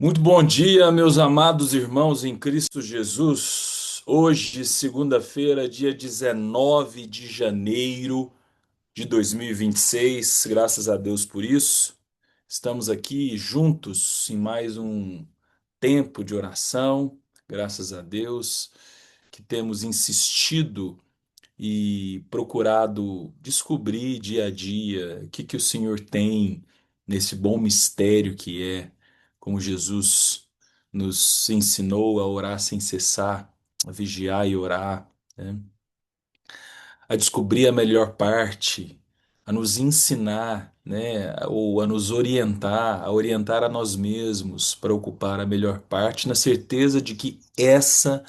Muito bom dia, meus amados irmãos em Cristo Jesus. Hoje, segunda-feira, dia 19 de janeiro de 2026. Graças a Deus por isso. Estamos aqui juntos em mais um tempo de oração. Graças a Deus que temos insistido e procurado descobrir dia a dia o que o Senhor tem nesse bom mistério que é como Jesus nos ensinou a orar sem cessar, a vigiar e orar, né? A descobrir a melhor parte, a nos ensinar, né? Ou a nos orientar, a orientar a nós mesmos para ocupar a melhor parte, na certeza de que essa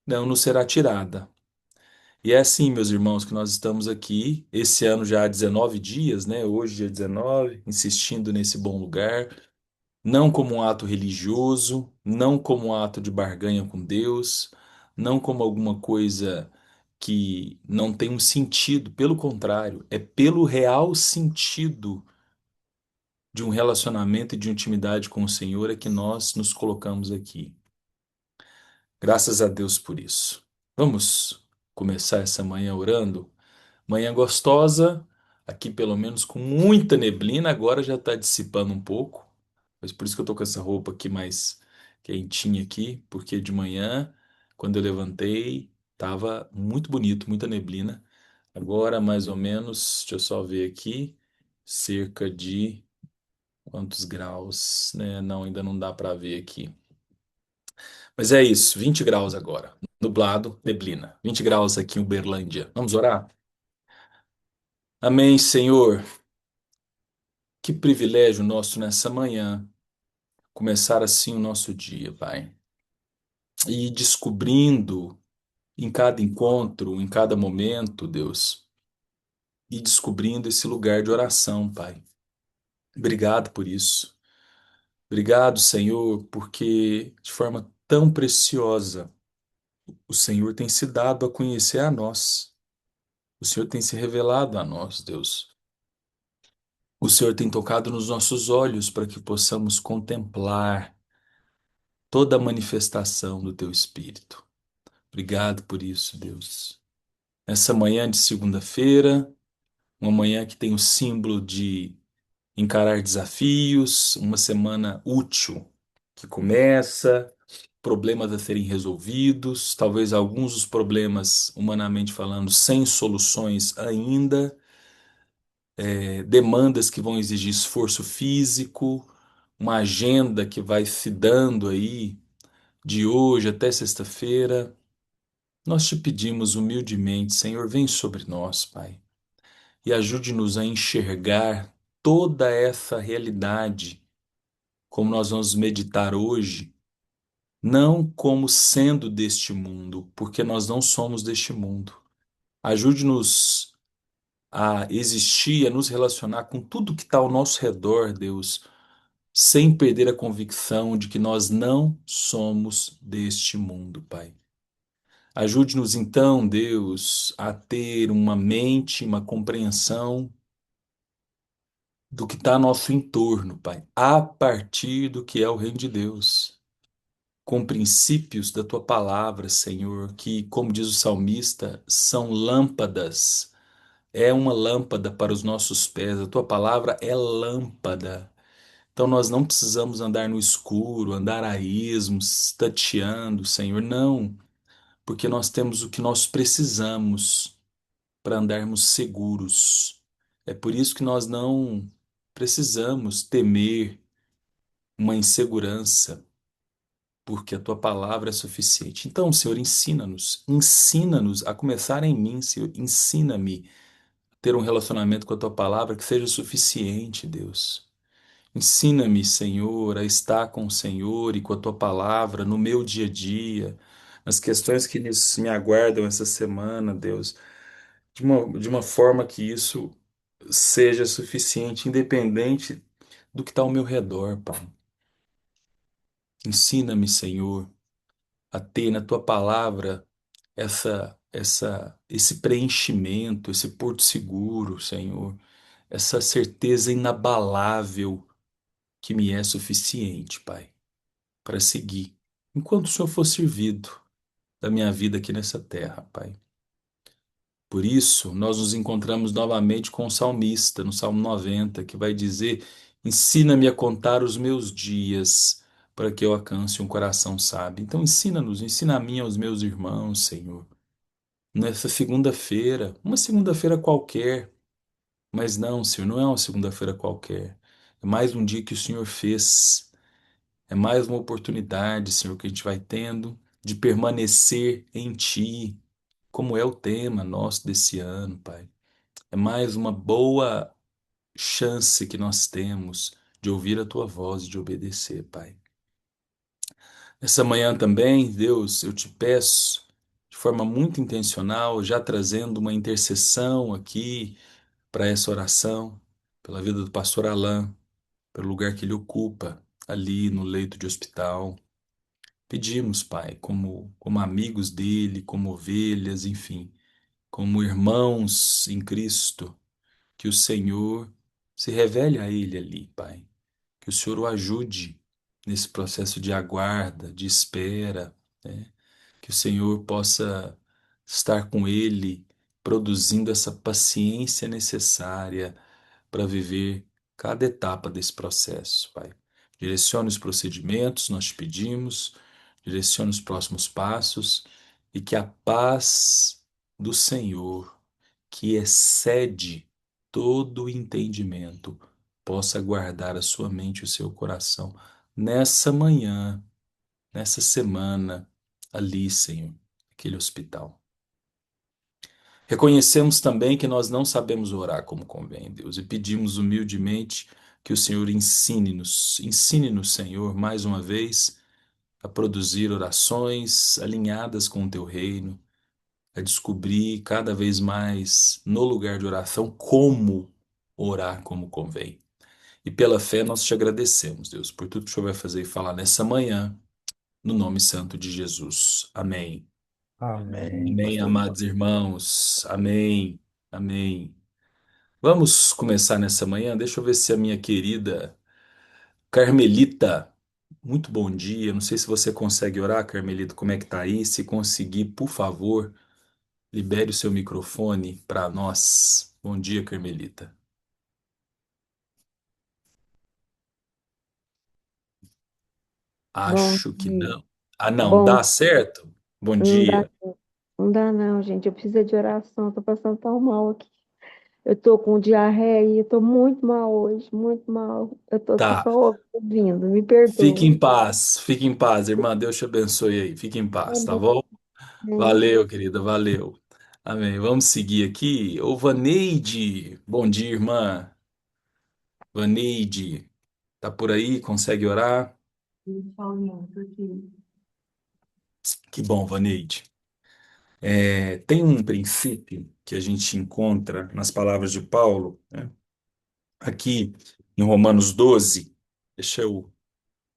não nos será tirada. E é assim, meus irmãos, que nós estamos aqui, esse ano já há 19 dias, né? Hoje, dia 19, insistindo nesse bom lugar, não como um ato religioso, não como um ato de barganha com Deus, não como alguma coisa que não tem um sentido, pelo contrário, é pelo real sentido de um relacionamento e de intimidade com o Senhor é que nós nos colocamos aqui. Graças a Deus por isso. Vamos começar essa manhã orando? Manhã gostosa, aqui pelo menos com muita neblina, agora já está dissipando um pouco. Mas por isso que eu tô com essa roupa aqui mais quentinha aqui, porque de manhã, quando eu levantei, tava muito bonito, muita neblina. Agora, mais ou menos, deixa eu só ver aqui, cerca de quantos graus, né? Não, ainda não dá para ver aqui. Mas é isso, 20 graus agora. Nublado, neblina. 20 graus aqui em Uberlândia. Vamos orar? Amém, Senhor. Que privilégio nosso nessa manhã, começar assim o nosso dia, Pai. E descobrindo em cada encontro, em cada momento, Deus, e descobrindo esse lugar de oração, Pai. Obrigado por isso. Obrigado, Senhor, porque de forma tão preciosa o Senhor tem se dado a conhecer a nós. O Senhor tem se revelado a nós, Deus. O Senhor tem tocado nos nossos olhos para que possamos contemplar toda a manifestação do Teu Espírito. Obrigado por isso, Deus. Essa manhã de segunda-feira, uma manhã que tem o símbolo de encarar desafios, uma semana útil que começa, problemas a serem resolvidos, talvez alguns dos problemas, humanamente falando, sem soluções ainda, demandas que vão exigir esforço físico, uma agenda que vai se dando aí de hoje até sexta-feira. Nós te pedimos humildemente, Senhor, vem sobre nós, Pai, e ajude-nos a enxergar toda essa realidade, como nós vamos meditar hoje, não como sendo deste mundo, porque nós não somos deste mundo. Ajude-nos a existir, a nos relacionar com tudo que está ao nosso redor, Deus, sem perder a convicção de que nós não somos deste mundo, Pai. Ajude-nos então, Deus, a ter uma mente, uma compreensão do que está ao nosso entorno, Pai, a partir do que é o reino de Deus, com princípios da tua palavra, Senhor, que, como diz o salmista, são lâmpadas. É uma lâmpada para os nossos pés, a tua palavra é lâmpada. Então nós não precisamos andar no escuro, andar a esmos, tateando, Senhor, não, porque nós temos o que nós precisamos para andarmos seguros. É por isso que nós não precisamos temer uma insegurança, porque a tua palavra é suficiente. Então, Senhor, ensina-nos, ensina-nos a começar em mim, Senhor, ensina-me a ter um relacionamento com a tua palavra que seja suficiente, Deus. Ensina-me, Senhor, a estar com o Senhor e com a tua palavra no meu dia a dia, nas questões que me aguardam essa semana, Deus, de uma forma que isso seja suficiente, independente do que está ao meu redor, Pai. Ensina-me, Senhor, a ter na tua palavra esse preenchimento, esse porto seguro, Senhor, essa certeza inabalável que me é suficiente, Pai. para seguir, enquanto o Senhor for servido da minha vida aqui nessa terra, Pai. Por isso, nós nos encontramos novamente com o salmista, no Salmo 90, que vai dizer: Ensina-me a contar os meus dias, para que eu alcance um coração sábio. Então, ensina-nos, ensina a mim e aos meus irmãos, Senhor, nessa segunda-feira, uma segunda-feira qualquer, mas não, Senhor, não é uma segunda-feira qualquer. É mais um dia que o Senhor fez, é mais uma oportunidade, Senhor, que a gente vai tendo de permanecer em Ti, como é o tema nosso desse ano, Pai. É mais uma boa chance que nós temos de ouvir a tua voz e de obedecer, Pai. Essa manhã também, Deus, eu te peço, de forma muito intencional, já trazendo uma intercessão aqui para essa oração, pela vida do pastor Alain, pelo lugar que ele ocupa ali no leito de hospital. Pedimos, Pai, como amigos dele, como ovelhas, enfim, como irmãos em Cristo, que o Senhor se revele a ele ali, Pai. Que o Senhor o ajude nesse processo de aguarda, de espera, né? Que o Senhor possa estar com ele, produzindo essa paciência necessária para viver cada etapa desse processo, Pai. Direcione os procedimentos, nós te pedimos, direcione os próximos passos e que a paz do Senhor, que excede todo o entendimento, possa guardar a sua mente e o seu coração nessa manhã, nessa semana, ali, Senhor, aquele hospital. Reconhecemos também que nós não sabemos orar como convém, Deus, e pedimos humildemente que o Senhor ensine-nos, Senhor, mais uma vez, a produzir orações alinhadas com o teu reino, a descobrir cada vez mais no lugar de oração como orar como convém. E pela fé nós te agradecemos, Deus, por tudo que o Senhor vai fazer e falar nessa manhã, no nome santo de Jesus. Amém. Amém, Amém, pastor João. amados irmãos. Amém. Amém. Vamos começar nessa manhã. Deixa eu ver se a minha querida Carmelita, muito bom dia. Não sei se você consegue orar, Carmelita, como é que tá aí? Se conseguir, por favor, libere o seu microfone para nós. Bom dia, Carmelita. Bom Acho que dia. não. Ah, não, Bom, dá certo? Bom não dá, dia. não dá não, gente. Eu preciso de oração. Tô passando tão mal aqui. Eu tô com diarreia, eu tô muito mal hoje, muito mal. Eu tô aqui Tá. só ouvindo, me Fique perdoa. em paz. Fique em paz, irmã. Deus te abençoe aí. Fique em Tá paz, tá bom, bom? né? Valeu, querida. Valeu. Amém. Vamos seguir aqui. Ô, Vaneide. Bom dia, irmã. Vaneide. Tá por aí? Consegue orar? Que bom, Vaneide. Tem um princípio que a gente encontra nas palavras de Paulo, né? Aqui em Romanos 12. Deixa eu.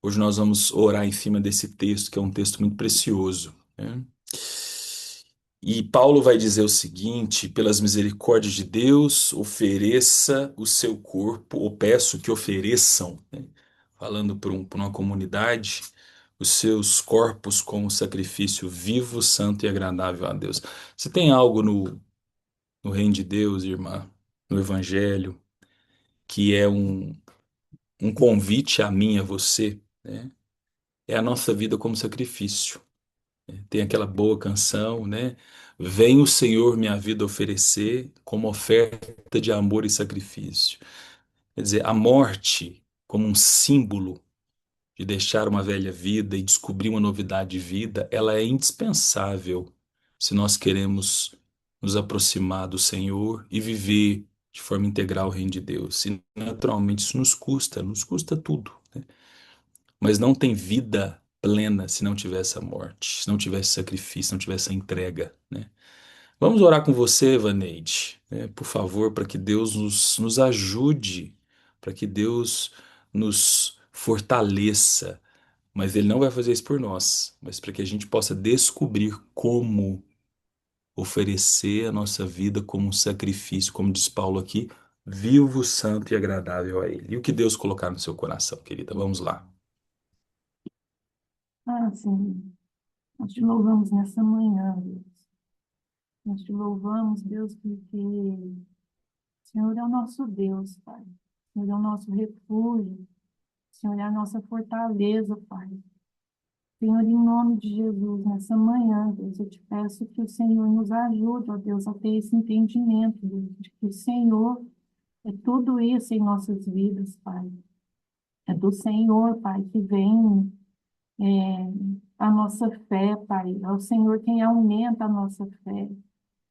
Hoje nós vamos orar em cima desse texto, que é um texto muito precioso, né? E Paulo vai dizer o seguinte: pelas misericórdias de Deus, ofereça o seu corpo, ou peço que ofereçam, né? Falando por uma comunidade, os seus corpos como sacrifício vivo, santo e agradável a Deus. Se tem algo no reino de Deus, irmã, no Evangelho, que é um convite a mim, a você, né? É a nossa vida como sacrifício. Tem aquela boa canção, né? Vem o Senhor minha vida oferecer como oferta de amor e sacrifício. Quer dizer, a morte como um símbolo de deixar uma velha vida e descobrir uma novidade de vida, ela é indispensável se nós queremos nos aproximar do Senhor e viver de forma integral o reino de Deus. E naturalmente isso nos custa tudo, né? Mas não tem vida plena se não tiver essa morte, se não tiver esse sacrifício, se não tiver essa entrega, né? Vamos orar com você, Vaneide, né? Por favor, para que Deus nos ajude, para que Deus nos fortaleça. Mas Ele não vai fazer isso por nós, mas para que a gente possa descobrir como oferecer a nossa vida como um sacrifício, como diz Paulo aqui, vivo, santo e agradável a Ele. E o que Deus colocar no seu coração, querida? Vamos lá. Senhor. Nós te louvamos nessa manhã, Deus. Nós te louvamos, Deus, porque o Senhor é o nosso Deus, Pai. O Senhor é o nosso refúgio. O Senhor é a nossa fortaleza, Pai. Senhor, em nome de Jesus, nessa manhã, Deus, eu te peço que o Senhor nos ajude, ó Deus, a ter esse entendimento, Deus, de que o Senhor é tudo isso em nossas vidas, Pai. É do Senhor, Pai, que vem a nossa fé, Pai. É o Senhor quem aumenta a nossa fé.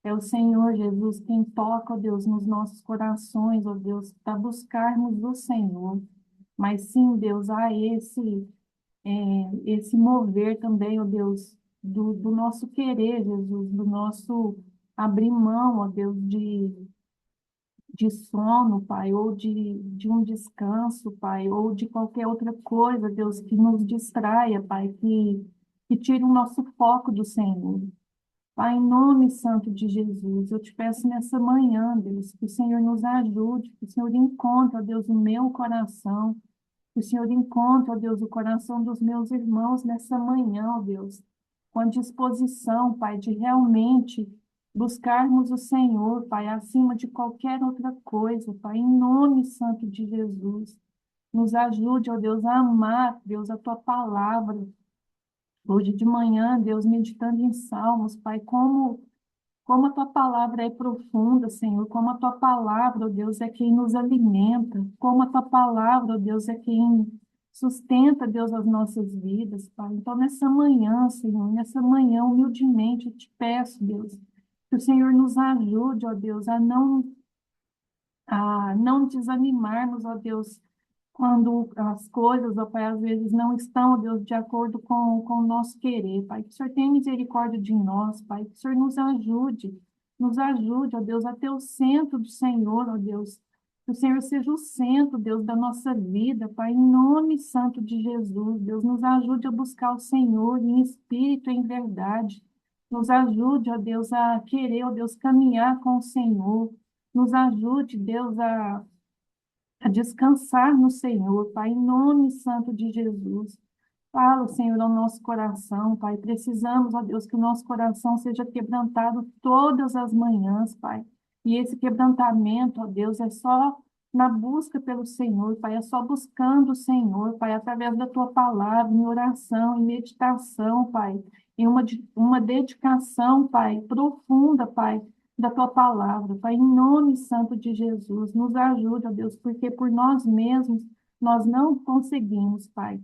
É o Senhor Jesus quem toca, ó Deus, nos nossos corações, ó Deus, para buscarmos do Senhor. Mas sim, Deus, há esse mover também, ó Deus, do nosso querer, Jesus, do nosso abrir mão, ó Deus, de sono, Pai, ou de um descanso, Pai, ou de qualquer outra coisa, Deus, que nos distraia, Pai, que tire o nosso foco do Senhor. Pai, em nome santo de Jesus, eu te peço nessa manhã, Deus, que o Senhor nos ajude, que o Senhor encontre, ó Deus, o meu coração, que o Senhor encontre, ó Deus, o coração dos meus irmãos nessa manhã, ó Deus, com a disposição, Pai, de realmente buscarmos o Senhor, Pai, acima de qualquer outra coisa, Pai, em nome santo de Jesus. Nos ajude, ó Deus, a amar, Deus, a tua palavra. Hoje de manhã, Deus, meditando em Salmos, Pai, como a tua palavra é profunda, Senhor, como a tua palavra, ó Deus, é quem nos alimenta, como a tua palavra, ó Deus, é quem sustenta, Deus, as nossas vidas, Pai. Então, nessa manhã, Senhor, nessa manhã, humildemente, eu te peço, Deus, que o Senhor nos ajude, ó Deus, a não desanimarmos, ó Deus, quando as coisas, ó Pai, às vezes não estão, ó Deus, de acordo com o nosso querer, Pai. Que o Senhor tenha misericórdia de nós, Pai. Que o Senhor nos ajude, ó Deus, a ter o centro do Senhor, ó Deus. Que o Senhor seja o centro, Deus, da nossa vida, Pai, em nome santo de Jesus. Deus, nos ajude a buscar o Senhor em espírito e em verdade. Nos ajude, ó Deus, a querer, ó Deus, caminhar com o Senhor. Nos ajude, Deus, a descansar no Senhor, Pai, em nome santo de Jesus. Fala, Senhor, ao nosso coração, Pai. Precisamos, ó Deus, que o nosso coração seja quebrantado todas as manhãs, Pai. E esse quebrantamento, ó Deus, é só na busca pelo Senhor, Pai. É só buscando o Senhor, Pai, através da tua palavra, em oração, em meditação, Pai. Em uma dedicação, Pai, profunda, Pai, da tua palavra, Pai. Em nome santo de Jesus, nos ajuda, ó Deus, porque por nós mesmos nós não conseguimos, Pai.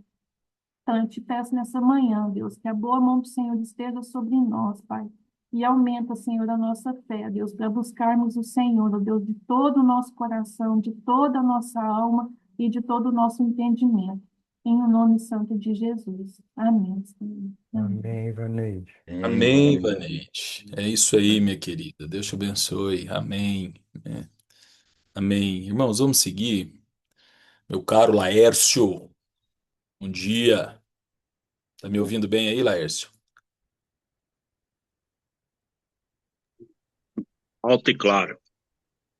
Então, eu te peço nessa manhã, Deus, que a boa mão do Senhor esteja sobre nós, Pai. E aumenta, Senhor, a nossa fé, Deus, para buscarmos o Senhor, ó Deus, de todo o nosso coração, de toda a nossa alma e de todo o nosso entendimento. Em o nome santo de Jesus. Amém, Senhor. Amém. Amém, Ivaneide. Amém, Vanete. É isso aí, minha querida. Deus te abençoe. Amém. É. Amém. Irmãos, vamos seguir. Meu caro Laércio, bom dia. Tá me ouvindo bem aí, Laércio? Alto e claro.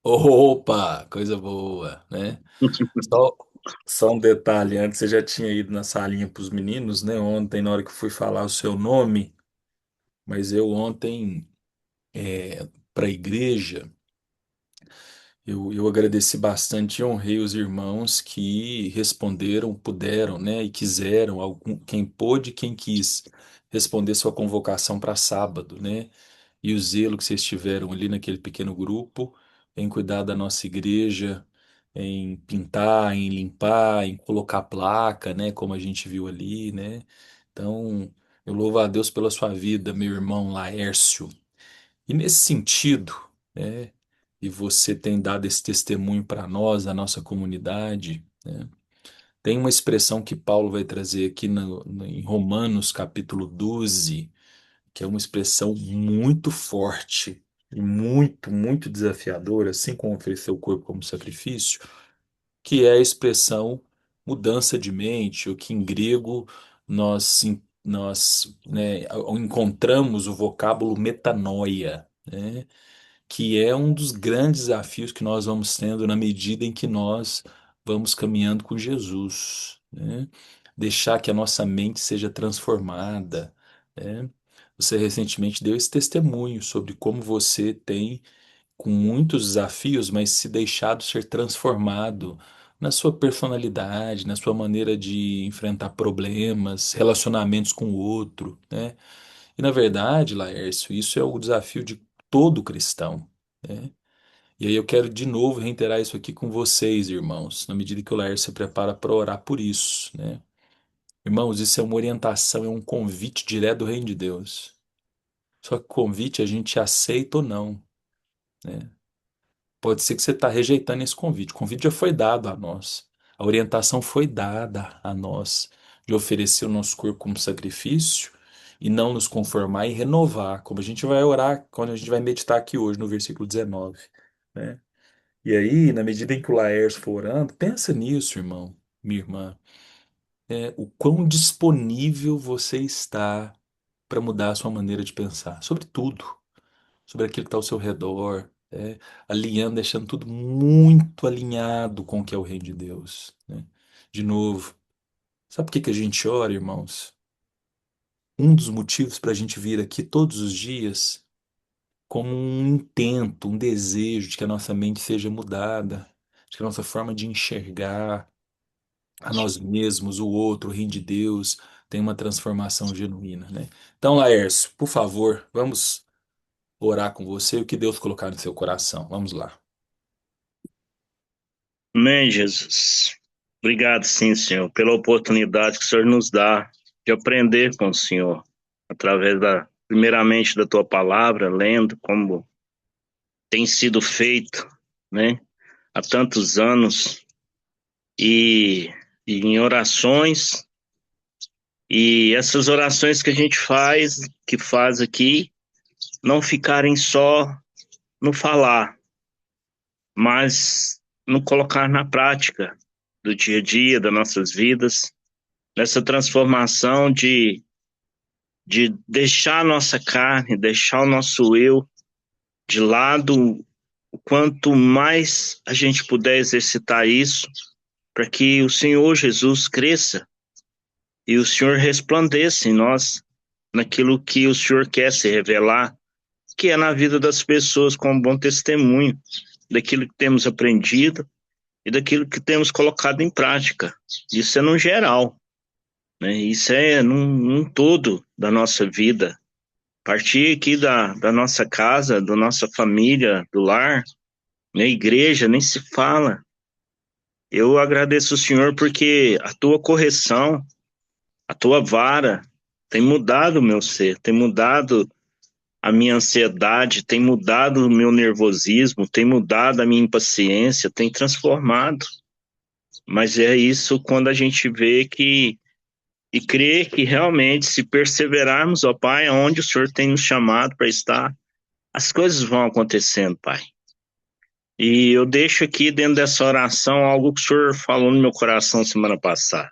Opa, coisa boa, né? Só, só um detalhe, antes você já tinha ido na salinha para os meninos, né? Ontem, na hora que eu fui falar o seu nome, mas eu ontem, para a igreja, eu agradeci bastante e honrei os irmãos que responderam, puderam, né? E quiseram, quem pôde, quem quis, responder sua convocação para sábado, né? E o zelo que vocês tiveram ali naquele pequeno grupo, em cuidar da nossa igreja, em pintar, em limpar, em colocar placa, né, como a gente viu ali, né? Então, eu louvo a Deus pela sua vida, meu irmão Laércio. E nesse sentido, né, e você tem dado esse testemunho para nós, a nossa comunidade, né? Tem uma expressão que Paulo vai trazer aqui em Romanos capítulo 12, que é uma expressão muito forte e muito, muito desafiadora, assim como oferecer o corpo como sacrifício, que é a expressão mudança de mente, o que em grego nós, né, encontramos o vocábulo metanoia, né, que é um dos grandes desafios que nós vamos tendo na medida em que nós vamos caminhando com Jesus, né? deixar que a nossa mente seja transformada, né? Você recentemente deu esse testemunho sobre como você tem, com muitos desafios, mas se deixado ser transformado na sua personalidade, na sua maneira de enfrentar problemas, relacionamentos com o outro, né? E na verdade, Laércio, isso é o desafio de todo cristão, né? E aí eu quero de novo reiterar isso aqui com vocês, irmãos, na medida que o Laércio se prepara para orar por isso, né? Irmãos, isso é uma orientação, é um convite direto do reino de Deus. Só que convite a gente aceita ou não, né? Pode ser que você está rejeitando esse convite. O convite já foi dado a nós. A orientação foi dada a nós de oferecer o nosso corpo como sacrifício e não nos conformar e renovar, como a gente vai orar quando a gente vai meditar aqui hoje no versículo 19, né? E aí, na medida em que o Laércio for orando, pensa nisso, irmão, minha irmã, o quão disponível você está para mudar a sua maneira de pensar sobre tudo, sobre aquilo que está ao seu redor, alinhando, deixando tudo muito alinhado com o que é o reino de Deus, né? De novo, sabe por que que a gente ora, irmãos? Um dos motivos para a gente vir aqui todos os dias como um intento, um desejo de que a nossa mente seja mudada, de que a nossa forma de enxergar a nós mesmos, o outro, o reino de Deus, tenha uma transformação genuína, né? Então, Laércio, por favor, vamos orar com você e o que Deus colocar no seu coração. Vamos lá. Amém, Jesus. Obrigado, sim, Senhor, pela oportunidade que o Senhor nos dá de aprender com o Senhor, através primeiramente da tua palavra, lendo como tem sido feito, né, há tantos anos, e em orações, e essas orações que a gente faz, que faz aqui, não ficarem só no falar, mas no colocar na prática do dia a dia, das nossas vidas, nessa transformação de deixar a nossa carne, deixar o nosso eu de lado, o quanto mais a gente puder exercitar isso, para que o Senhor Jesus cresça e o Senhor resplandeça em nós, naquilo que o Senhor quer se revelar, que é na vida das pessoas, com um bom testemunho daquilo que temos aprendido e daquilo que temos colocado em prática. Isso é no geral, né? Isso é num todo da nossa vida. Partir aqui da nossa casa, da nossa família, do lar, na igreja, nem se fala. Eu agradeço o Senhor porque a tua correção, a tua vara, tem mudado o meu ser, tem mudado a minha ansiedade, tem mudado o meu nervosismo, tem mudado a minha impaciência, tem transformado. Mas é isso quando a gente vê que e crê que realmente, se perseverarmos, ó Pai, aonde o Senhor tem nos chamado para estar, as coisas vão acontecendo, Pai. E eu deixo aqui dentro dessa oração algo que o Senhor falou no meu coração semana passada.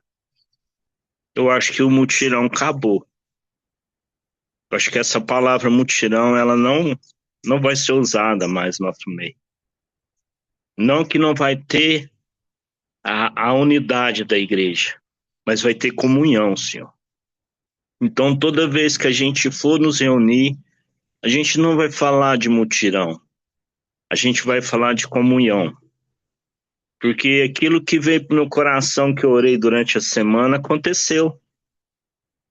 Eu acho que o mutirão acabou. Eu acho que essa palavra mutirão, ela não vai ser usada mais no nosso meio. Não que não vai ter a unidade da igreja, mas vai ter comunhão, Senhor. Então, toda vez que a gente for nos reunir, a gente não vai falar de mutirão, a gente vai falar de comunhão. Porque aquilo que veio pro meu coração que eu orei durante a semana aconteceu.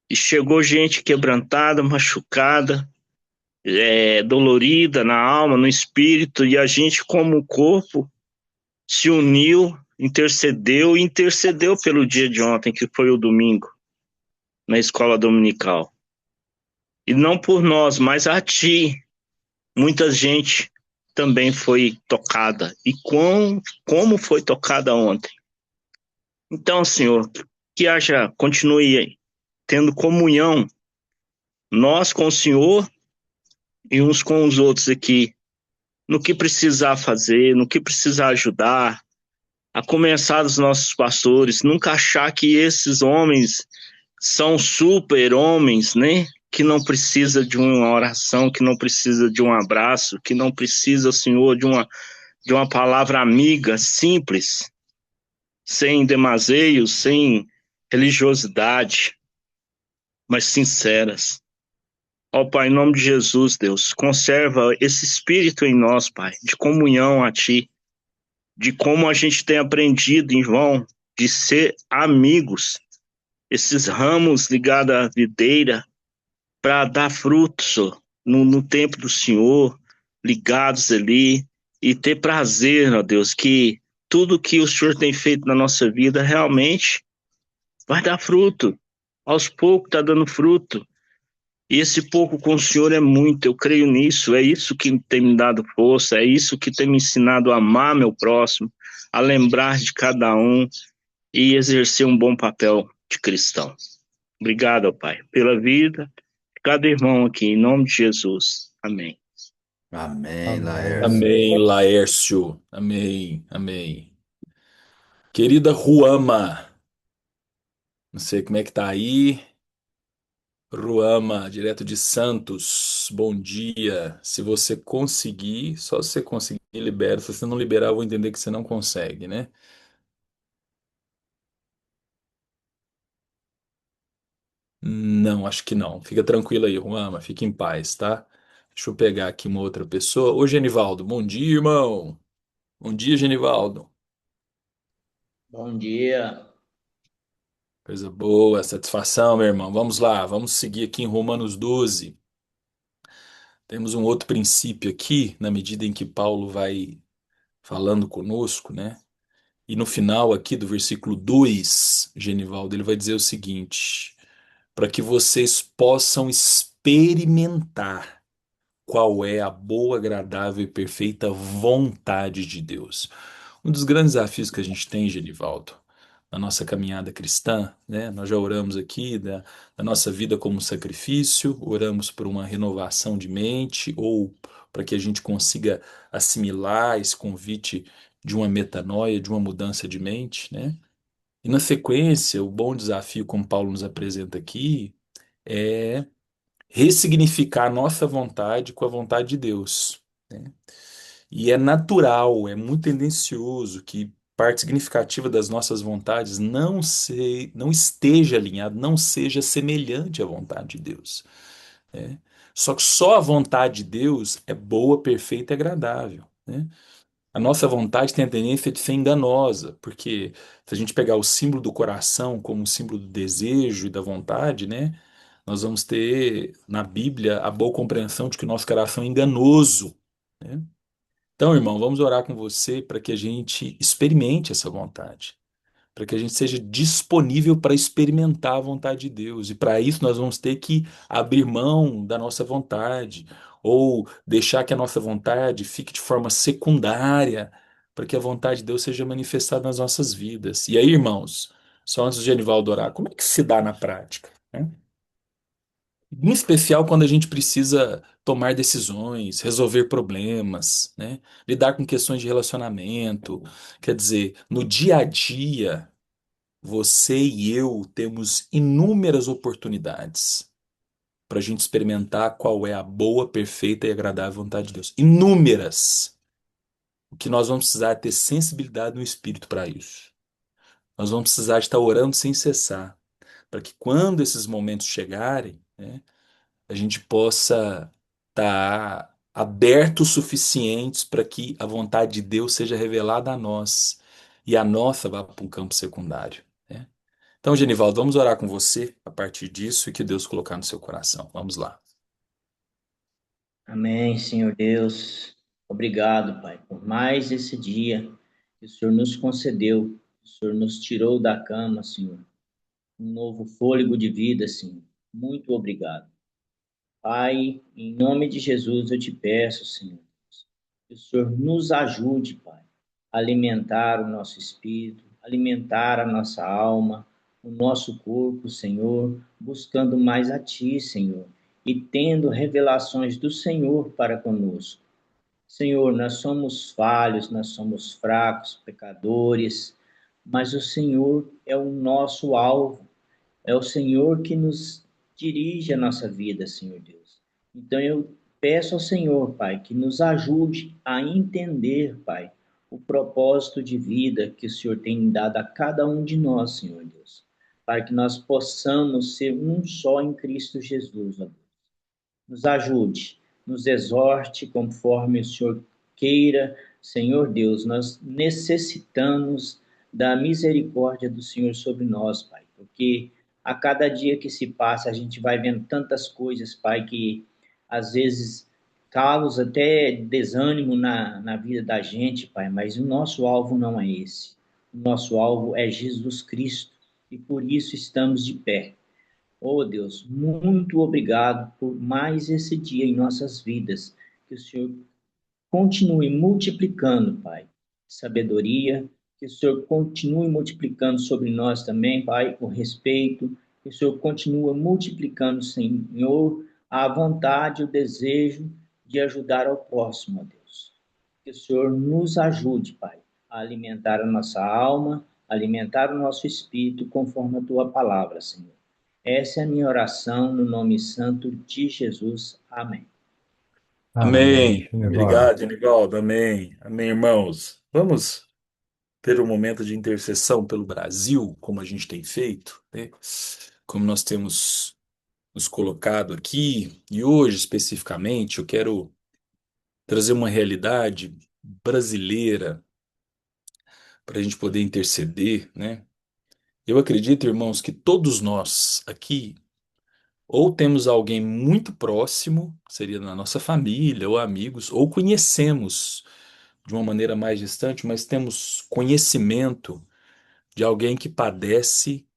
E chegou gente quebrantada, machucada, dolorida na alma, no espírito, e a gente, como corpo, se uniu, intercedeu e intercedeu pelo dia de ontem, que foi o domingo, na escola dominical. E não por nós, mas a ti, muita gente também foi tocada. E como foi tocada ontem. Então, Senhor, que continue tendo comunhão, nós com o Senhor e uns com os outros aqui, no que precisar fazer, no que precisar ajudar, a começar dos nossos pastores, nunca achar que esses homens são super-homens, né? Que não precisa de uma oração, que não precisa de um abraço, que não precisa, Senhor, de uma palavra amiga, simples, sem demaseios, sem religiosidade, mas sinceras. Ó Pai, em nome de Jesus, Deus, conserva esse espírito em nós, Pai, de comunhão a Ti, de como a gente tem aprendido, irmão, de ser amigos, esses ramos ligados à videira, para dar frutos ó, no tempo do Senhor, ligados ali, e ter prazer, ó Deus, que tudo que o Senhor tem feito na nossa vida realmente vai dar fruto. Aos poucos está dando fruto. E esse pouco com o Senhor é muito, eu creio nisso, é isso que tem me dado força, é isso que tem me ensinado a amar meu próximo, a lembrar de cada um e exercer um bom papel de cristão. Obrigado, ó Pai, pela vida de cada irmão aqui, em nome de Jesus. Amém. Amém, Amém. Laércio. Amém, Laércio. Amém, amém. Querida Ruama, não sei como é que tá aí. Ruama, direto de Santos. Bom dia. Se você conseguir, só se você conseguir, libera. Se você não liberar, eu vou entender que você não consegue, né? Não, acho que não. Fica tranquilo aí, Ruama. Fique em paz, tá? Deixa eu pegar aqui uma outra pessoa. Ô, Genivaldo, bom dia, irmão. Bom dia, Genivaldo. Bom dia. Coisa boa, satisfação, meu irmão. Vamos lá, vamos seguir aqui em Romanos 12. Temos um outro princípio aqui, na medida em que Paulo vai falando conosco, né? E no final aqui do versículo 2, Genivaldo, ele vai dizer o seguinte: para que vocês possam experimentar qual é a boa, agradável e perfeita vontade de Deus. Um dos grandes desafios que a gente tem, Genivaldo, na nossa caminhada cristã, né? Nós já oramos aqui da nossa vida como sacrifício, oramos por uma renovação de mente ou para que a gente consiga assimilar esse convite de uma metanoia, de uma mudança de mente, né? E na sequência, o bom desafio, como Paulo nos apresenta aqui, é ressignificar a nossa vontade com a vontade de Deus, né? E é natural, é muito tendencioso que parte significativa das nossas vontades não esteja alinhado, não seja semelhante à vontade de Deus, né? Só que só a vontade de Deus é boa, perfeita e agradável, né? A nossa vontade tem a tendência de ser enganosa, porque se a gente pegar o símbolo do coração como um símbolo do desejo e da vontade, né? Nós vamos ter na Bíblia a boa compreensão de que o nosso coração é enganoso, né? Então, irmão, vamos orar com você para que a gente experimente essa vontade, para que a gente seja disponível para experimentar a vontade de Deus. E para isso nós vamos ter que abrir mão da nossa vontade, ou deixar que a nossa vontade fique de forma secundária, para que a vontade de Deus seja manifestada nas nossas vidas. E aí, irmãos, só antes de Genivaldo orar, como é que se dá na prática, né? Em especial quando a gente precisa tomar decisões, resolver problemas, né? Lidar com questões de relacionamento. Quer dizer, no dia a dia, você e eu temos inúmeras oportunidades para a gente experimentar qual é a boa, perfeita e agradável vontade de Deus. Inúmeras. O que nós vamos precisar é ter sensibilidade no espírito para isso. Nós vamos precisar estar orando sem cessar, para que quando esses momentos chegarem, né, a gente possa estar aberto o suficientes para que a vontade de Deus seja revelada a nós e a nossa vá para um campo secundário, né? Então, Genivaldo, vamos orar com você a partir disso e que Deus colocar no seu coração. Vamos lá. Amém, Senhor Deus. Obrigado, Pai, por mais esse dia que o Senhor nos concedeu. O Senhor nos tirou da cama, Senhor. Um novo fôlego de vida, Senhor. Muito obrigado. Pai, em nome de Jesus eu te peço, Senhor, que o Senhor nos ajude, Pai, a alimentar o nosso espírito, alimentar a nossa alma, o nosso corpo, Senhor, buscando mais a Ti, Senhor, e tendo revelações do Senhor para conosco. Senhor, nós somos falhos, nós somos fracos, pecadores, mas o Senhor é o nosso alvo, é o Senhor que nos dirige a nossa vida, Senhor Deus. Então eu peço ao Senhor, Pai, que nos ajude a entender, Pai, o propósito de vida que o Senhor tem dado a cada um de nós, Senhor Deus. para que nós possamos ser um só em Cristo Jesus, ó Deus. Nos ajude, nos exorte conforme o Senhor queira, Senhor Deus. Nós necessitamos da misericórdia do Senhor sobre nós, Pai, porque a cada dia que se passa a gente vai vendo tantas coisas, Pai, que às vezes causa até desânimo na vida da gente, Pai, mas o nosso alvo não é esse. O nosso alvo é Jesus Cristo e por isso estamos de pé. Oh Deus, muito obrigado por mais esse dia em nossas vidas. Que o Senhor continue multiplicando, Pai, sabedoria. Que o Senhor continue multiplicando sobre nós também, Pai, o respeito. Que o Senhor continue multiplicando, Senhor, a vontade, o desejo de ajudar ao próximo, ó Deus. Que o Senhor nos ajude, Pai, a alimentar a nossa alma, alimentar o nosso espírito conforme a tua palavra, Senhor. Essa é a minha oração no nome santo de Jesus. Amém. Amém, Amém. Genivaldo. Obrigado, Genivaldo. Amém. Amém, irmãos. Vamos ter um momento de intercessão pelo Brasil, como a gente tem feito, né? Como nós temos nos colocado aqui, e hoje especificamente eu quero trazer uma realidade brasileira para a gente poder interceder, né? Eu acredito, irmãos, que todos nós aqui ou temos alguém muito próximo, seria na nossa família ou amigos, ou conhecemos de uma maneira mais distante, mas temos conhecimento de alguém que padece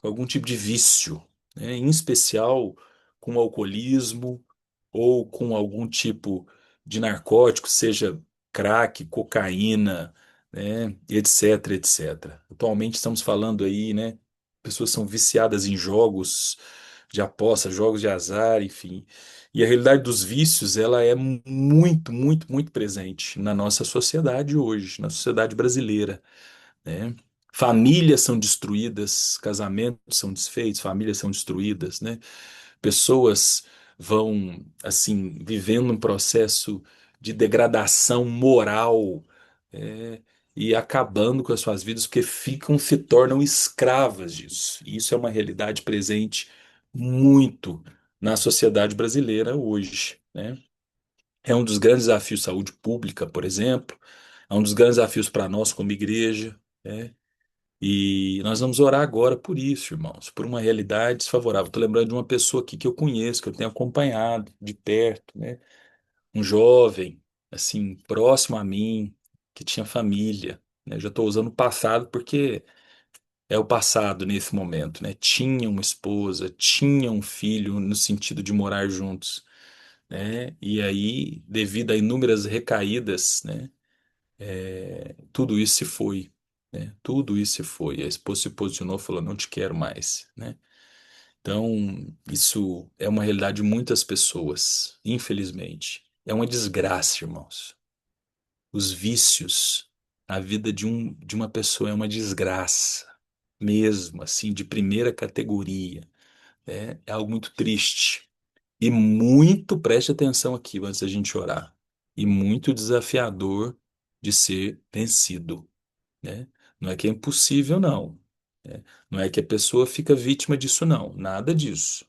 algum tipo de vício, né? Em especial com alcoolismo ou com algum tipo de narcótico, seja crack, cocaína, né? Etc, etc. Atualmente estamos falando aí, né? Pessoas são viciadas em jogos de aposta, jogos de azar, enfim. E a realidade dos vícios, ela é muito, muito, muito presente na nossa sociedade hoje, na sociedade brasileira, né? Famílias são destruídas, casamentos são desfeitos, famílias são destruídas, né? Pessoas vão, assim, vivendo um processo de degradação moral, é, e acabando com as suas vidas porque se tornam escravas disso. E isso é uma realidade presente muito na sociedade brasileira hoje, né? É um dos grandes desafios de saúde pública, por exemplo, é um dos grandes desafios para nós como igreja, né? E nós vamos orar agora por isso, irmãos, por uma realidade desfavorável. Estou lembrando de uma pessoa aqui que eu conheço, que eu tenho acompanhado de perto, né? Um jovem, assim, próximo a mim, que tinha família, né? Eu já estou usando o passado porque é o passado nesse momento, né? Tinha uma esposa, tinha um filho no sentido de morar juntos, né? E aí, devido a inúmeras recaídas, né? Tudo isso se foi, né? Tudo isso se foi. A esposa se posicionou e falou: não te quero mais, né? Então, isso é uma realidade de muitas pessoas, infelizmente. É uma desgraça, irmãos. Os vícios, a vida de uma pessoa é uma desgraça, mesmo, assim, de primeira categoria, né? É algo muito triste. E muito, preste atenção aqui antes da gente orar, e muito desafiador de ser vencido, né? Não é que é impossível, não, né? Não é que a pessoa fica vítima disso, não. Nada disso,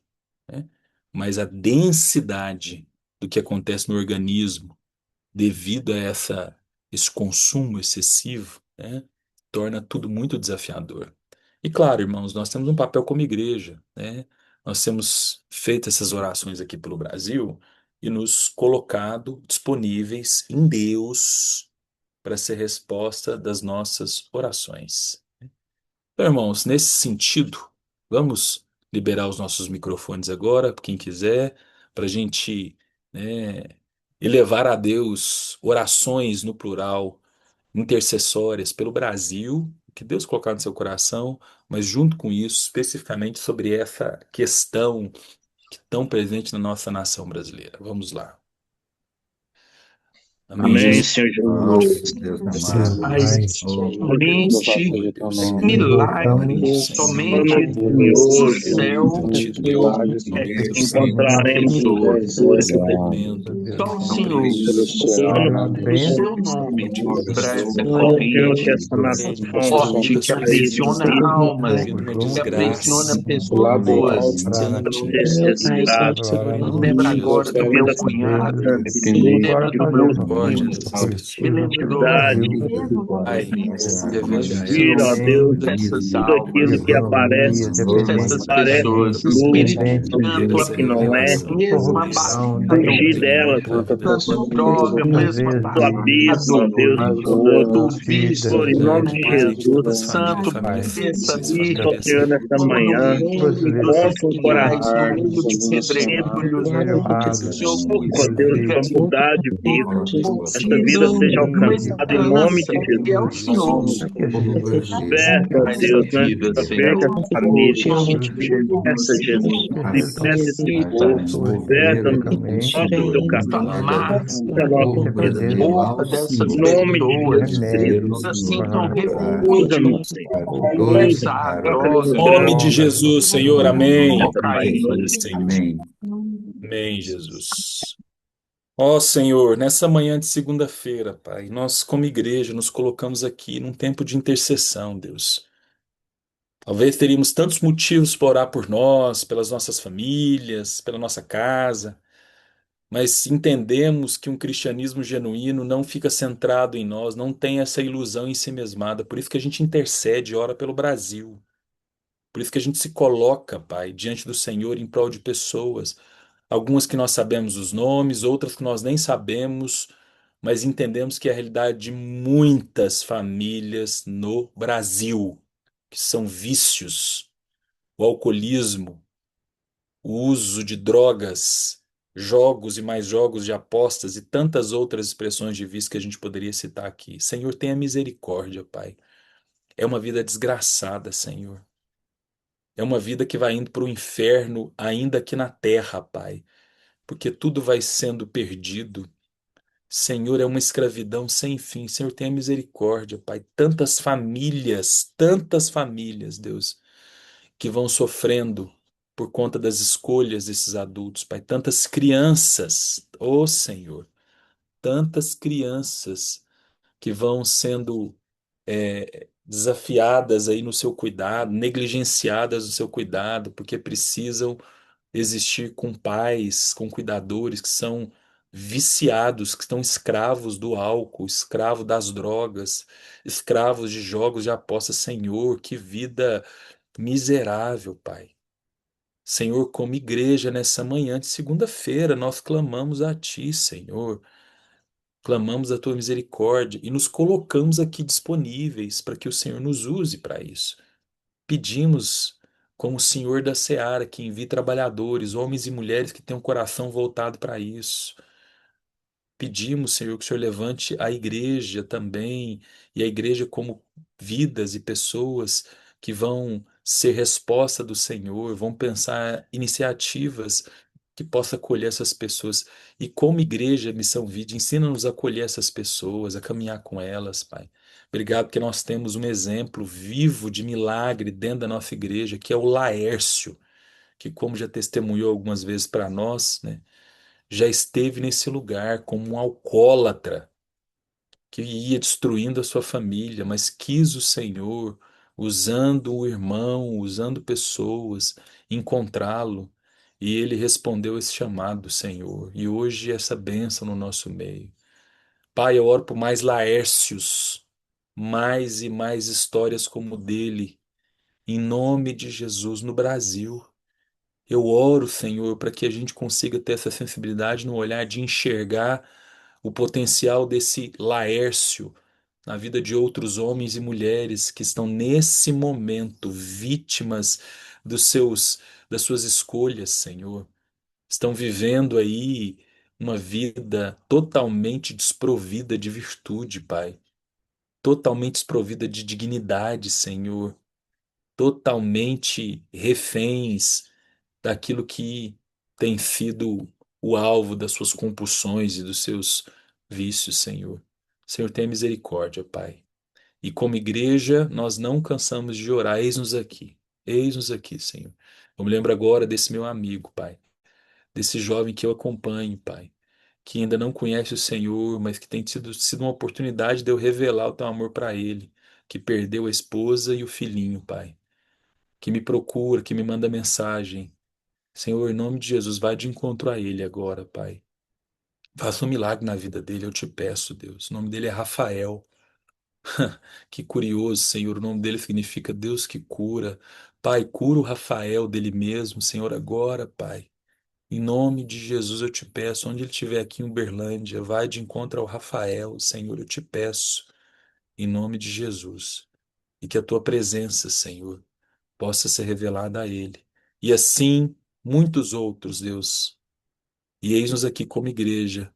né? Mas a densidade do que acontece no organismo devido a esse consumo excessivo, né, torna tudo muito desafiador. E claro, irmãos, nós temos um papel como igreja, né? Nós temos feito essas orações aqui pelo Brasil e nos colocado disponíveis em Deus para ser resposta das nossas orações. Então, irmãos, nesse sentido, vamos liberar os nossos microfones agora, quem quiser, para a gente, né, elevar a Deus orações no plural, intercessórias pelo Brasil, que Deus colocar no seu coração, mas junto com isso, especificamente sobre essa questão que tão presente na nossa nação brasileira. Vamos lá. Amém, Amém, Jesus. Senhor Nossa, Jesus. Deus Pai, amado, Pai, somente Deus, nós milagre, voltamos Senhor, somente Somente, do Senhor céu te eu dou encontraremos a Senhor. glória do momento, Só o com Senhor, preço, no seu nome, livrar essa Senhor, que corrente essa nação forte que precisa aprisiona almas, vindo uma que aprisiona desgraça, pessoas. necessidade. nome de Lembra agora Jesus. do meu cunhado, lembra do meu Misericórdia filho, dessas me pessoas. lembrou Pai, Tira, ó Senhor, Deus, essas tudo almas, aquilo que aparece, essas parece pessoas, luz, Espírito Santo, aquilo que não é, a mesma barra fugir delas, tanto droga, mesmo do abismo, ó barrado Deus, do vício, Senhor, em nome de Espírito Jesus. Santo, pensa Isso, ó neles Senhor, nessa no manhã, mundo dos encontra um espinhais, no coração mundo de pedregulhos, no mundo que o Senhor ó Deus, para busca mudar de vida, essa vida contido seja uma alcançada em nome esperança de que é o Jesus. Senhor. Liberta, ó Essa Deus, não vida, liberta Senhor. essa família, liberta, Jesus, liberta esse povo, liberta nosso teu caminho, Massa, a nossa vida, Senhor. porra dessas Em nome de pessoas Jesus, se sintam usa-nos, repúdio Senhor, usa-nos, usar a faça nos droga, Nome de grandes, Jesus, Senhor, amém. cocaína. Amém, Jesus. Ó Senhor, nessa manhã de segunda-feira, Pai, nós como igreja nos colocamos aqui num tempo de intercessão, Deus. Talvez teríamos tantos motivos para orar por nós, pelas nossas famílias, pela nossa casa, mas entendemos que um cristianismo genuíno não fica centrado em nós, não tem essa ilusão em si mesmada. Por isso que a gente intercede e ora pelo Brasil. Por isso que a gente se coloca, Pai, diante do Senhor em prol de pessoas. Algumas que nós sabemos os nomes, outras que nós nem sabemos, mas entendemos que é a realidade de muitas famílias no Brasil, que são vícios, o alcoolismo, o uso de drogas, jogos e mais jogos de apostas e tantas outras expressões de vício que a gente poderia citar aqui. Senhor, tenha misericórdia, Pai. É uma vida desgraçada, Senhor. É uma vida que vai indo para o inferno ainda aqui na terra, Pai, porque tudo vai sendo perdido. Senhor, é uma escravidão sem fim. Senhor, tenha misericórdia, Pai. Tantas famílias, Deus, que vão sofrendo por conta das escolhas desses adultos, Pai. Tantas crianças, ô Senhor, tantas crianças que vão sendo desafiadas aí no seu cuidado, negligenciadas no seu cuidado, porque precisam existir com pais, com cuidadores que são viciados, que estão escravos do álcool, escravos das drogas, escravos de jogos de aposta. Senhor, que vida miserável, Pai. Senhor, como igreja, nessa manhã de segunda-feira, nós clamamos a Ti, Senhor. Clamamos a Tua misericórdia e nos colocamos aqui disponíveis para que o Senhor nos use para isso. Pedimos, como o Senhor da Seara, que envie trabalhadores, homens e mulheres que tenham o coração voltado para isso. Pedimos, Senhor, que o Senhor levante a igreja também, e a igreja como vidas e pessoas que vão ser resposta do Senhor, vão pensar iniciativas que possa acolher essas pessoas. E como igreja, Missão Vida, ensina-nos a acolher essas pessoas, a caminhar com elas, Pai. Obrigado porque nós temos um exemplo vivo de milagre dentro da nossa igreja, que é o Laércio, que como já testemunhou algumas vezes para nós, né, já esteve nesse lugar como um alcoólatra que ia destruindo a sua família, mas quis o Senhor, usando o irmão, usando pessoas, encontrá-lo. E ele respondeu esse chamado, Senhor. E hoje essa bênção no nosso meio. Pai, eu oro por mais Laércios, mais e mais histórias como o dele, em nome de Jesus, no Brasil. Eu oro, Senhor, para que a gente consiga ter essa sensibilidade no olhar de enxergar o potencial desse Laércio na vida de outros homens e mulheres que estão nesse momento vítimas dos seus das suas escolhas, Senhor. Estão vivendo aí uma vida totalmente desprovida de virtude, Pai. Totalmente desprovida de dignidade, Senhor. Totalmente reféns daquilo que tem sido o alvo das suas compulsões e dos seus vícios, Senhor. Senhor, tenha misericórdia, Pai. E como igreja, nós não cansamos de orar. Eis-nos aqui, Senhor. Eu me lembro agora desse meu amigo, Pai, desse jovem que eu acompanho, Pai, que ainda não conhece o Senhor, mas que tem sido uma oportunidade de eu revelar o teu amor para ele, que perdeu a esposa e o filhinho, Pai, que me procura, que me manda mensagem. Senhor, em nome de Jesus, vai de encontro a ele agora, Pai. Faça um milagre na vida dele, eu te peço, Deus. O nome dele é Rafael. Que curioso, Senhor. O nome dele significa Deus que cura. Pai, cura o Rafael dele mesmo, Senhor, agora, Pai. Em nome de Jesus eu te peço, onde ele estiver aqui em Uberlândia, vai de encontro ao Rafael, Senhor, eu te peço, em nome de Jesus. E que a tua presença, Senhor, possa ser revelada a ele. E assim, muitos outros, Deus. E eis-nos aqui como igreja,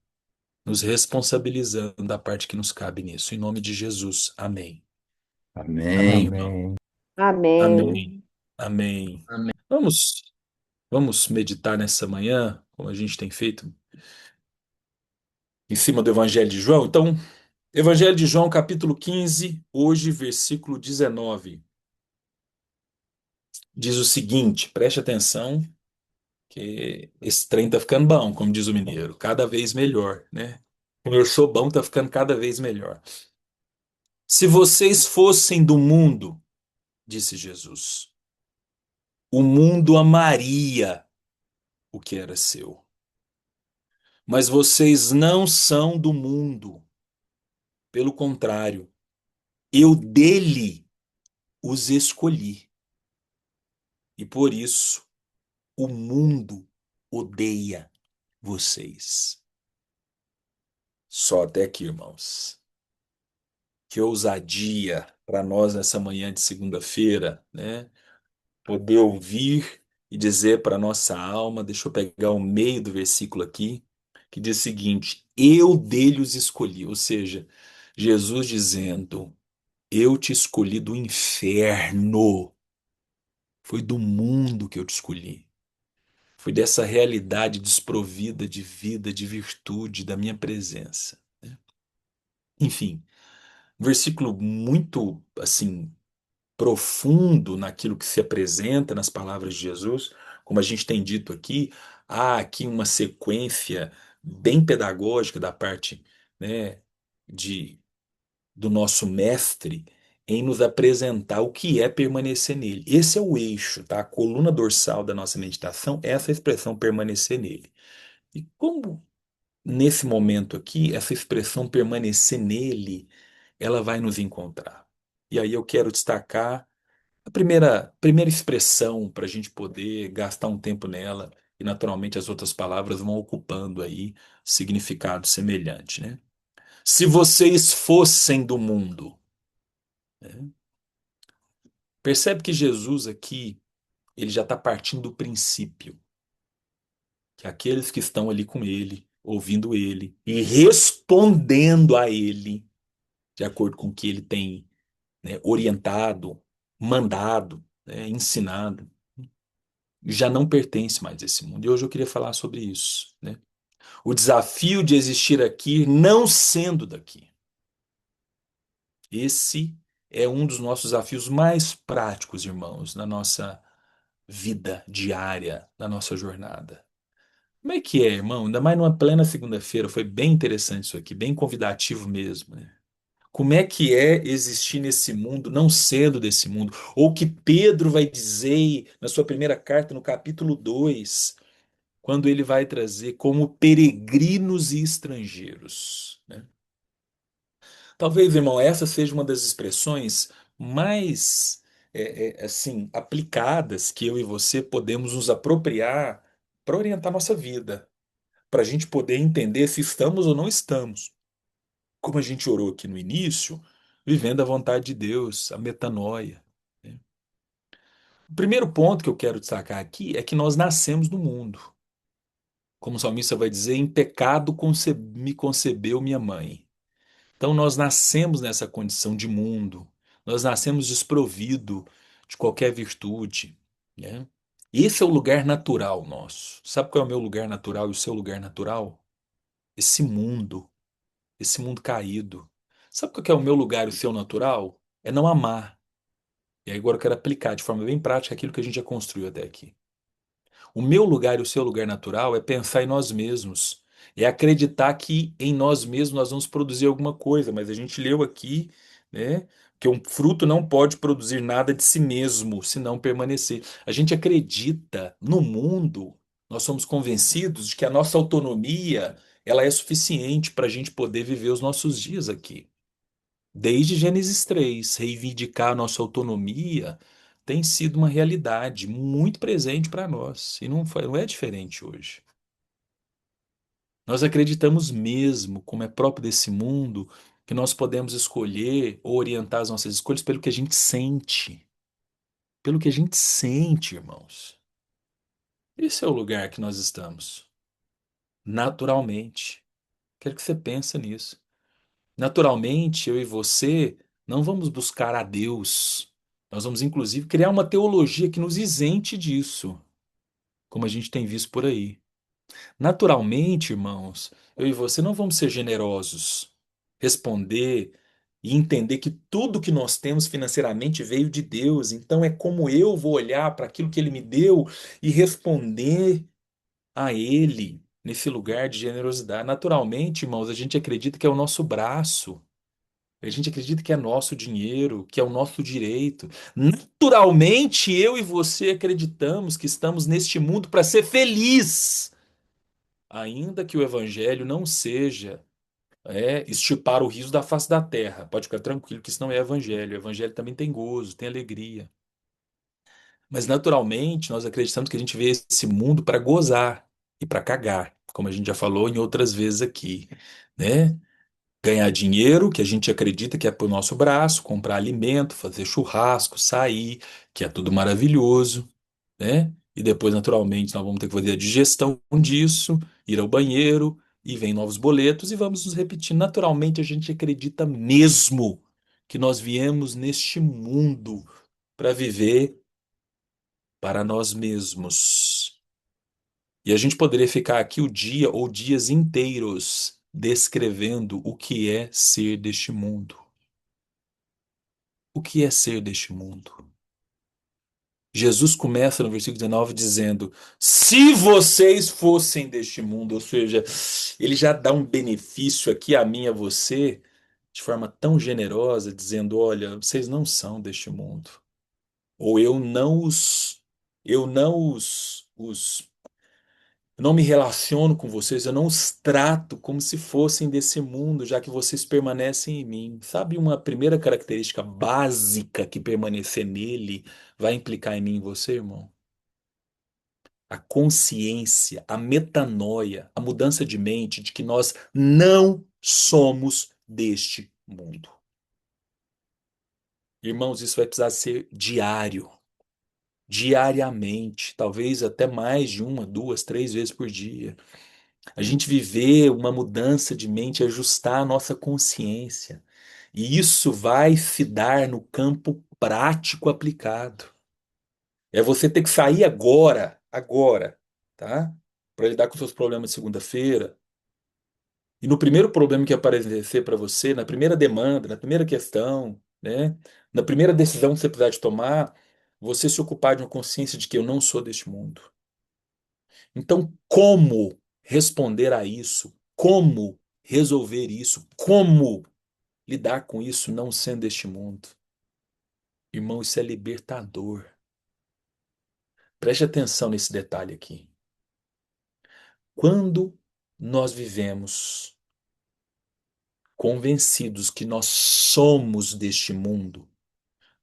nos responsabilizando da parte que nos cabe nisso. Em nome de Jesus. Amém. Amém, Amém. irmão. Amém. Amém. Amém. Amém. Amém. Vamos meditar nessa manhã, como a gente tem feito, em cima do Evangelho de João. Então, Evangelho de João, capítulo 15, hoje, versículo 19. Diz o seguinte, preste atenção, que esse trem tá ficando bom, como diz o mineiro, cada vez melhor, né? Começou bom, tá ficando cada vez melhor. Se vocês fossem do mundo, disse Jesus, o mundo amaria o que era seu. Mas vocês não são do mundo. Pelo contrário, eu dele os escolhi. E por isso o mundo odeia vocês. Só até aqui, irmãos. Que ousadia para nós nessa manhã de segunda-feira, né? Poder ouvir e dizer para nossa alma, deixa eu pegar o meio do versículo aqui, que diz o seguinte: eu dele os escolhi, ou seja, Jesus dizendo, eu te escolhi do inferno, foi do mundo que eu te escolhi, foi dessa realidade desprovida de vida, de virtude, da minha presença. Enfim, um versículo muito, assim, profundo naquilo que se apresenta nas palavras de Jesus, como a gente tem dito aqui, há aqui uma sequência bem pedagógica da parte, né, de, do nosso mestre em nos apresentar o que é permanecer nele. Esse é o eixo, tá? A coluna dorsal da nossa meditação é essa expressão permanecer nele. E como nesse momento aqui, essa expressão permanecer nele, ela vai nos encontrar. E aí eu quero destacar a primeira expressão para a gente poder gastar um tempo nela, e naturalmente as outras palavras vão ocupando aí significado semelhante, né? Se vocês fossem do mundo, né? Percebe que Jesus aqui, ele já está partindo do princípio que aqueles que estão ali com ele, ouvindo ele e respondendo a ele, de acordo com o que ele tem, né, orientado, mandado, né, ensinado, já não pertence mais a esse mundo. E hoje eu queria falar sobre isso, né? O desafio de existir aqui não sendo daqui. Esse é um dos nossos desafios mais práticos, irmãos, na nossa vida diária, na nossa jornada. Como é que é, irmão? Ainda mais numa plena segunda-feira, foi bem interessante isso aqui, bem convidativo mesmo, né? Como é que é existir nesse mundo, não sendo desse mundo? Ou o que Pedro vai dizer na sua primeira carta, no capítulo 2, quando ele vai trazer como peregrinos e estrangeiros, né? Talvez, irmão, essa seja uma das expressões mais assim aplicadas que eu e você podemos nos apropriar para orientar nossa vida, para a gente poder entender se estamos ou não estamos. Como a gente orou aqui no início, vivendo a vontade de Deus, a metanoia, né? O primeiro ponto que eu quero destacar aqui é que nós nascemos no mundo. Como o salmista vai dizer, em pecado me concebeu minha mãe. Então nós nascemos nessa condição de mundo, nós nascemos desprovido de qualquer virtude, né? Esse é o lugar natural nosso. Sabe qual é o meu lugar natural e o seu lugar natural? Esse mundo. esse mundo caído. Sabe qual que é o meu lugar e o seu natural? É não amar. E aí agora eu quero aplicar de forma bem prática aquilo que a gente já construiu até aqui. O meu lugar e o seu lugar natural é pensar em nós mesmos. É acreditar que em nós mesmos nós vamos produzir alguma coisa, mas a gente leu aqui, né, que um fruto não pode produzir nada de si mesmo, se não permanecer. A gente acredita no mundo, nós somos convencidos de que a nossa autonomia, ela é suficiente para a gente poder viver os nossos dias aqui. Desde Gênesis 3, reivindicar a nossa autonomia tem sido uma realidade muito presente para nós. E não é diferente hoje. Nós acreditamos mesmo, como é próprio desse mundo, que nós podemos escolher ou orientar as nossas escolhas pelo que a gente sente. Pelo que a gente sente, irmãos. Esse é o lugar que nós estamos. Naturalmente. Quero que você pense nisso. Naturalmente, eu e você não vamos buscar a Deus. Nós vamos, inclusive, criar uma teologia que nos isente disso, como a gente tem visto por aí. Naturalmente, irmãos, eu e você não vamos ser generosos, responder e entender que tudo que nós temos financeiramente veio de Deus. Então, é como eu vou olhar para aquilo que Ele me deu e responder a Ele nesse lugar de generosidade. Naturalmente, irmãos, a gente acredita que é o nosso braço. A gente acredita que é nosso dinheiro, que é o nosso direito. Naturalmente, eu e você acreditamos que estamos neste mundo para ser feliz, ainda que o evangelho não seja estipar o riso da face da terra. Pode ficar tranquilo que isso não é evangelho. O evangelho também tem gozo, tem alegria. Mas naturalmente, nós acreditamos que a gente vê esse mundo para gozar e para cagar, como a gente já falou em outras vezes aqui, né? Ganhar dinheiro, que a gente acredita que é pro nosso braço, comprar alimento, fazer churrasco, sair, que é tudo maravilhoso, né? E depois, naturalmente, nós vamos ter que fazer a digestão disso, ir ao banheiro, e vem novos boletos, e vamos nos repetir. Naturalmente, a gente acredita mesmo que nós viemos neste mundo para viver para nós mesmos. E a gente poderia ficar aqui o dia ou dias inteiros descrevendo o que é ser deste mundo. O que é ser deste mundo? Jesus começa no versículo 19 dizendo: se vocês fossem deste mundo, ou seja, ele já dá um benefício aqui a mim e a você, de forma tão generosa, dizendo: olha, vocês não são deste mundo. Ou eu não me relaciono com vocês, eu não os trato como se fossem desse mundo, já que vocês permanecem em mim. Sabe uma primeira característica básica que permanecer nele vai implicar em mim e você, irmão? A consciência, a metanoia, a mudança de mente de que nós não somos deste mundo. Irmãos, isso vai precisar ser diário, diariamente, talvez até mais de uma, duas, três vezes por dia. A gente viver uma mudança de mente, ajustar a nossa consciência. E isso vai se dar no campo prático aplicado. É você ter que sair agora, tá? Para lidar com seus problemas de segunda-feira. E no primeiro problema que aparecer para você, na primeira demanda, na primeira questão, né? Na primeira decisão que você precisar de tomar, você se ocupar de uma consciência de que eu não sou deste mundo. Então, como responder a isso? Como resolver isso? Como lidar com isso não sendo deste mundo? Irmão, isso é libertador. Preste atenção nesse detalhe aqui. Quando nós vivemos convencidos que nós somos deste mundo,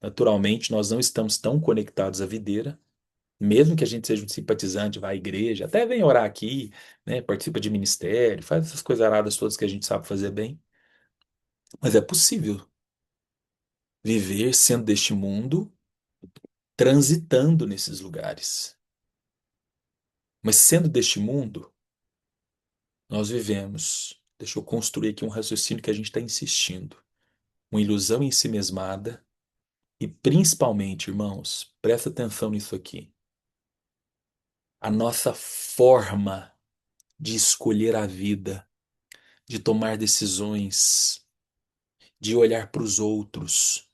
naturalmente nós não estamos tão conectados à videira, mesmo que a gente seja um simpatizante, vá à igreja, até vem orar aqui, né, participa de ministério, faz essas coisas aradas todas que a gente sabe fazer bem. Mas é possível viver sendo deste mundo, transitando nesses lugares. Mas sendo deste mundo, nós vivemos. Deixa eu construir aqui um raciocínio que a gente está insistindo. Uma ilusão em si mesmada e principalmente, irmãos, presta atenção nisso aqui. A nossa forma de escolher a vida de tomar decisões, de olhar para os outros.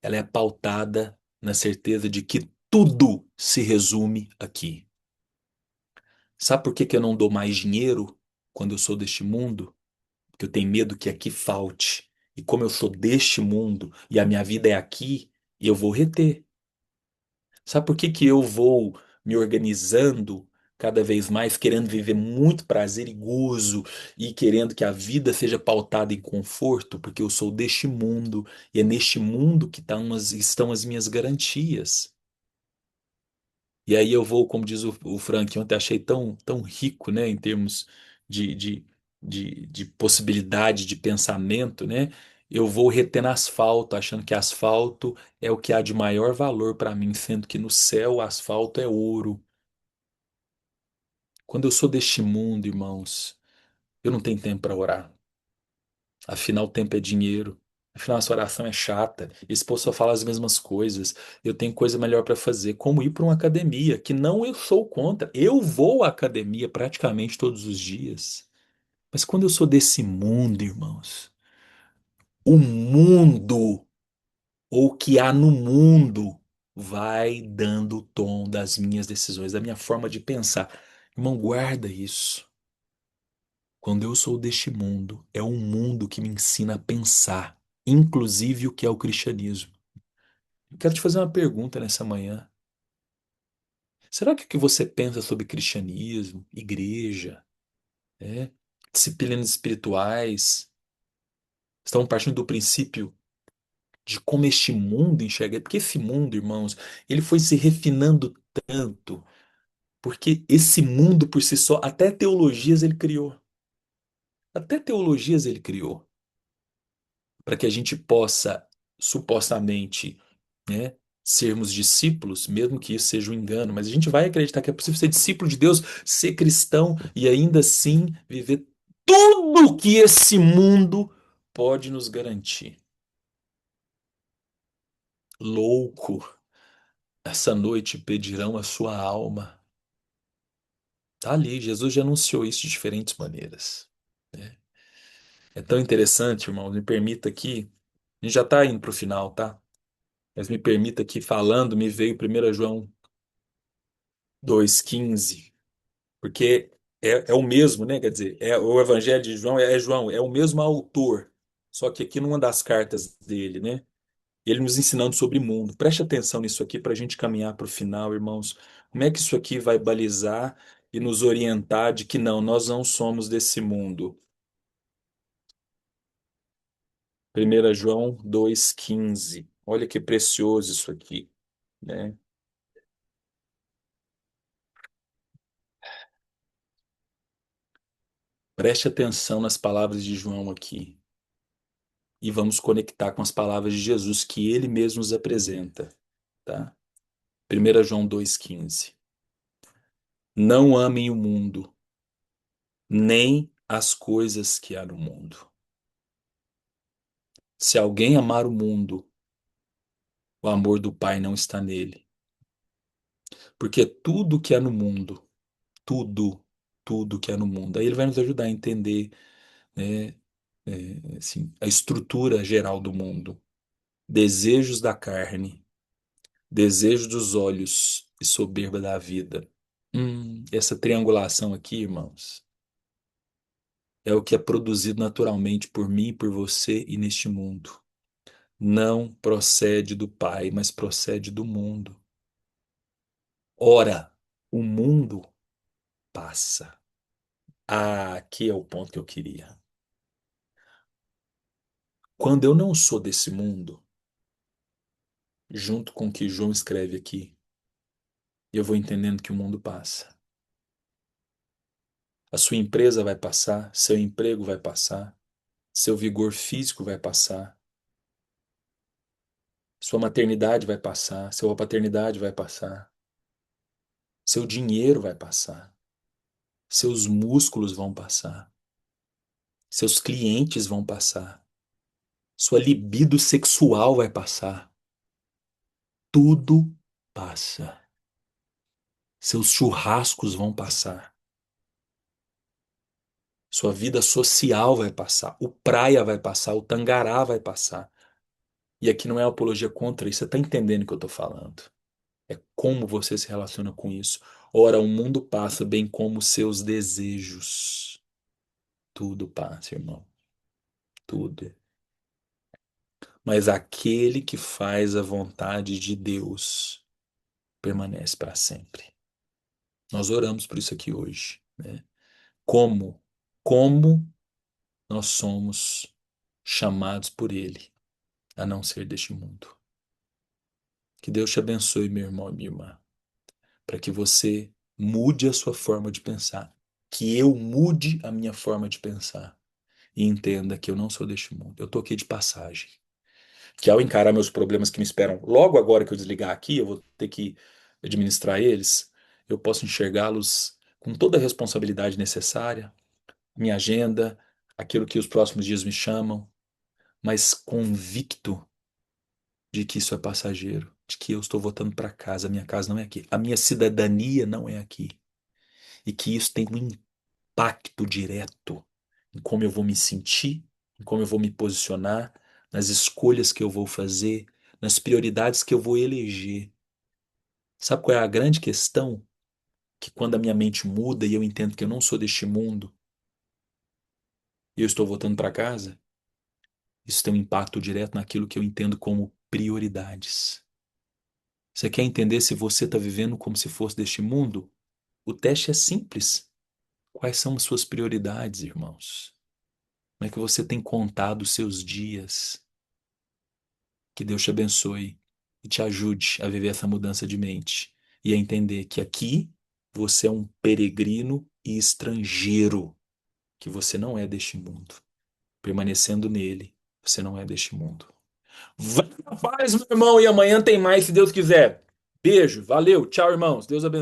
Ela é pautada na certeza de que tudo se resume aqui. Sabe por que que eu não dou mais dinheiro quando eu sou deste mundo? Porque eu tenho medo que aqui falte. E como eu sou deste mundo e a minha vida é aqui, eu vou reter. Sabe por que que eu vou me organizando cada vez mais, querendo viver muito prazer e gozo e querendo que a vida seja pautada em conforto? Porque eu sou deste mundo e é neste mundo que estão as minhas garantias. E aí eu vou, como diz o Frank, ontem achei tão rico, né, em termos de, de, de possibilidade de pensamento, né? Eu vou retendo asfalto, achando que asfalto é o que há de maior valor para mim, sendo que no céu o asfalto é ouro. Quando eu sou deste mundo, irmãos, eu não tenho tempo para orar. Afinal, o tempo é dinheiro. Afinal, essa oração é chata. Esse povo só fala as mesmas coisas. Eu tenho coisa melhor para fazer, como ir para uma academia, que não eu sou contra. Eu vou à academia praticamente todos os dias. Mas quando eu sou desse mundo, irmãos, o mundo, ou o que há no mundo, vai dando o tom das minhas decisões, da minha forma de pensar. Irmão, guarda isso. Quando eu sou deste mundo, é um mundo que me ensina a pensar, inclusive o que é o cristianismo. Eu quero te fazer uma pergunta nessa manhã. Será que o que você pensa sobre cristianismo, igreja, é, disciplinas espirituais, estão partindo do princípio de como este mundo enxerga? Porque esse mundo, irmãos, ele foi se refinando tanto, porque esse mundo por si só, até teologias ele criou. Até teologias ele criou. Para que a gente possa, supostamente, né, sermos discípulos, mesmo que isso seja um engano, mas a gente vai acreditar que é possível ser discípulo de Deus, ser cristão e ainda assim viver tudo que esse mundo pode nos garantir. Louco, essa noite pedirão a sua alma. Tá ali, Jesus já anunciou isso de diferentes maneiras, né? É tão interessante, irmão, me permita aqui, a gente já está indo para o final, tá? Mas me permita aqui falando, me veio 1 João 2,15, porque é o mesmo, né? Quer dizer, o Evangelho de João é João, é o mesmo autor, só que aqui numa das cartas dele, né? Ele nos ensinando sobre mundo. Preste atenção nisso aqui para a gente caminhar para o final, irmãos. Como é que isso aqui vai balizar e nos orientar de que não, nós não somos desse mundo? 1 João 2,15. Olha que precioso isso aqui, né? Preste atenção nas palavras de João aqui e vamos conectar com as palavras de Jesus que ele mesmo nos apresenta, tá? 1 João 2,15. Não amem o mundo, nem as coisas que há no mundo. Se alguém amar o mundo, o amor do Pai não está nele. Porque tudo que há no mundo, tudo, tudo que há no mundo, aí ele vai nos ajudar a entender, né, assim, a estrutura geral do mundo. Desejos da carne, desejo dos olhos e soberba da vida. Essa triangulação aqui, irmãos, é o que é produzido naturalmente por mim, por você e neste mundo. Não procede do Pai, mas procede do mundo. Ora, o mundo passa. Ah, aqui é o ponto que eu queria. Quando eu não sou desse mundo, junto com o que João escreve aqui, eu vou entendendo que o mundo passa. A sua empresa vai passar, seu emprego vai passar, seu vigor físico vai passar, sua maternidade vai passar, sua paternidade vai passar, seu dinheiro vai passar, seus músculos vão passar, seus clientes vão passar, sua libido sexual vai passar. Tudo passa. Seus churrascos vão passar. Sua vida social vai passar. O praia vai passar. O tangará vai passar. E aqui não é apologia contra isso. Você está entendendo o que eu estou falando? É como você se relaciona com isso. Ora, o mundo passa, bem como os seus desejos. Tudo passa, irmão. Tudo. Mas aquele que faz a vontade de Deus permanece para sempre. Nós oramos por isso aqui hoje, né? Como? Como nós somos chamados por Ele a não ser deste mundo. Que Deus te abençoe, meu irmão e minha irmã, para que você mude a sua forma de pensar, que eu mude a minha forma de pensar e entenda que eu não sou deste mundo. Eu tô aqui de passagem. Que ao encarar meus problemas que me esperam logo agora que eu desligar aqui, eu vou ter que administrar eles, eu posso enxergá-los com toda a responsabilidade necessária, minha agenda, aquilo que os próximos dias me chamam, mas convicto de que isso é passageiro, de que eu estou voltando para casa, a minha casa não é aqui, a minha cidadania não é aqui, e que isso tem um impacto direto em como eu vou me sentir, em como eu vou me posicionar, nas escolhas que eu vou fazer, nas prioridades que eu vou eleger. Sabe qual é a grande questão? Que quando a minha mente muda e eu entendo que eu não sou deste mundo e eu estou voltando para casa, isso tem um impacto direto naquilo que eu entendo como prioridades. Você quer entender se você está vivendo como se fosse deste mundo? O teste é simples. Quais são as suas prioridades, irmãos? Como é que você tem contado os seus dias? Que Deus te abençoe e te ajude a viver essa mudança de mente e a entender que aqui você é um peregrino e estrangeiro, que você não é deste mundo. Permanecendo nele, você não é deste mundo. Vai na paz, meu irmão, e amanhã tem mais, se Deus quiser. Beijo, valeu, tchau, irmãos. Deus abençoe.